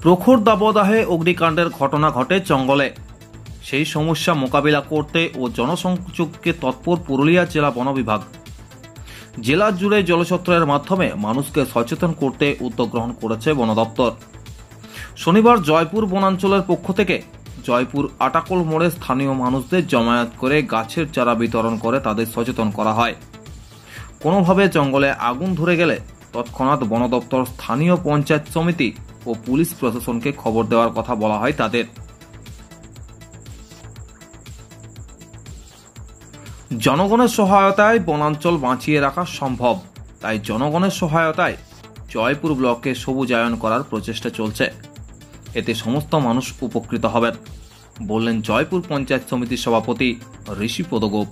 প্রখর দাবদাহে অগ্নিকাণ্ডের ঘটনা ঘটে জঙ্গলে। সেই সমস্যা মোকাবিলা করতে ও জনসংযোগকে তৎপর পুরুলিয়া জেলা বন বিভাগ। জেলা জুড়ে জলছত্রের মাধ্যমে মানুষকে সচেতন করতে উদ্যোগ গ্রহণ করেছে বন দপ্তর। শনিবার জয়পুর বনাঞ্চলের পক্ষ থেকে জয়পুর আটাকল মোড়ে স্থানীয় মানুষদের জমায়েত করে গাছের চারা বিতরণ করে তাদের সচেতন করা হয়। কোনোভাবে জঙ্গলে আগুন ধরে গেলে তৎক্ষণাৎ বন দপ্তর, স্থানীয় পঞ্চায়েত সমিতি ও পুলিশ প্রশাসনকে খবর দেওয়ার কথা বলা হয় তাদের। জনগণের সহায়তায় বনাঞ্চল বাঁচিয়ে রাখা সম্ভব, তাই জনগণের সহায়তায় জয়পুর ব্লককে সবুজায়ন করার প্রচেষ্টা চলছে। এতে সমস্ত মানুষ উপকৃত হবেন, বললেন জয়পুর পঞ্চায়েত সমিতির সভাপতি ঋষিপদ গোপ।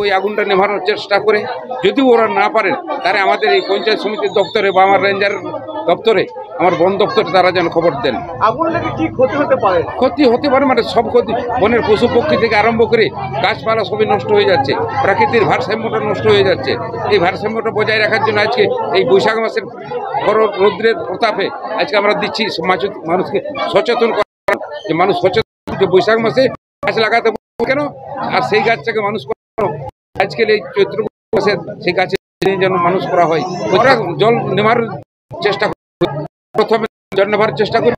ওই আগুনটা নেভানোর চেষ্টা করে, যদি ওরা না পারেন তাহলে আমাদের এই পঞ্চায়েত সমিতির দপ্তরে বা আমার রেঞ্জার দপ্তরে, আমার বন দপ্তরে তারা যেন খবর দেন। আগুন থেকে কি ক্ষতি হতে পারে? ক্ষতি হতে পারে মানে সব ক্ষতি, বনের পশু পক্ষী থেকে আরম্ভ করে গাছপালা সবই নষ্ট হয়ে যাচ্ছে, প্রাকৃতিক ভারসাম্যটা নষ্ট হয়ে যাচ্ছে। এই ভারসাম্যটা বজায় রাখার জন্য আজকে এই বৈশাখ মাসের রৌদ্রের প্রতাপে আজকে আমরা দিচ্ছি মানুষকে সচেতন করা, যে মানুষ সচেতন, যে বৈশাখ মাসে গাছ লাগাতে কেন, আর সেই গাছটাকে মানুষ আজকাল এই চৈত্র মাসে সেই গাছে যেন মানুষ করা হয়। ওরা জল নেওয়ার চেষ্টা করে, প্রথমে জল নেওয়ার চেষ্টা করে,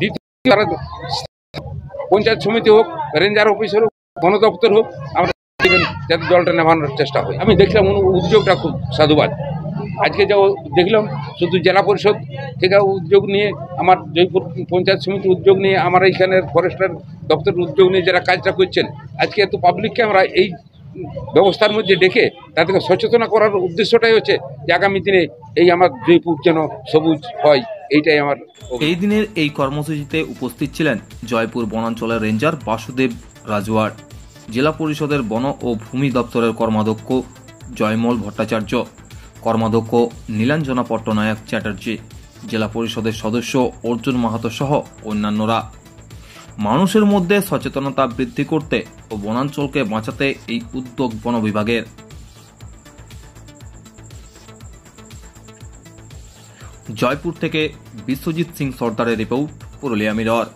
দ্বিতীয় তারা পঞ্চায়েত সমিতি হোক, রেঞ্জার অফিসার হোক, বন দপ্তর হোক, আমরা যাতে জলটা নেওয়ানোর চেষ্টা হয়। আমি দেখলাম উদ্যোগটা খুব সাধুবাদ। আজকে যা দেখলাম শুধু জেলা পরিষদ থেকে উদ্যোগ নিয়ে, আমার জয়পুর পঞ্চায়েত সমিতি উদ্যোগ নিয়ে, আমার এইখানের ফরেস্টার দপ্তরের উদ্যোগ নিয়ে যারা কাজটা করছেন, আজকে এত পাবলিককে আমরা এই ব্যবস্থার মধ্যে ডেকে তাদেরকে সচেতন করার উদ্দেশ্যটাই হচ্ছে যে আগামী দিনে এই আমার জয়পুর যেন সবুজ হয়, এইটাই আমার। এই দিনের এই কর্মসূচিতে উপস্থিত ছিলেন জয়পুর বনাঞ্চলের রেঞ্জার বাসুদেব রাজওয়ার, জেলা পরিষদের বন ও ভূমি দপ্তরের কর্মাধ্যক্ষ জয়মল ভট্টাচার্য, কর্মাধ্যক্ষ নীলাঞ্জনা পট্টনায়ক চ্যাটার্জি, জেলা পরিষদের সদস্য অর্জুন মাহাতো সহ অন্যান্যরা। মানুষের মধ্যে সচেতনতা বৃদ্ধি করতে ও বনাঞ্চলকে বাঁচাতে এই উদ্যোগ বন বিভাগের। জয়পুর থেকে বিশ্বজিৎ সিং সর্দারের রিপোর্ট, পুরুলিয়া মিরর।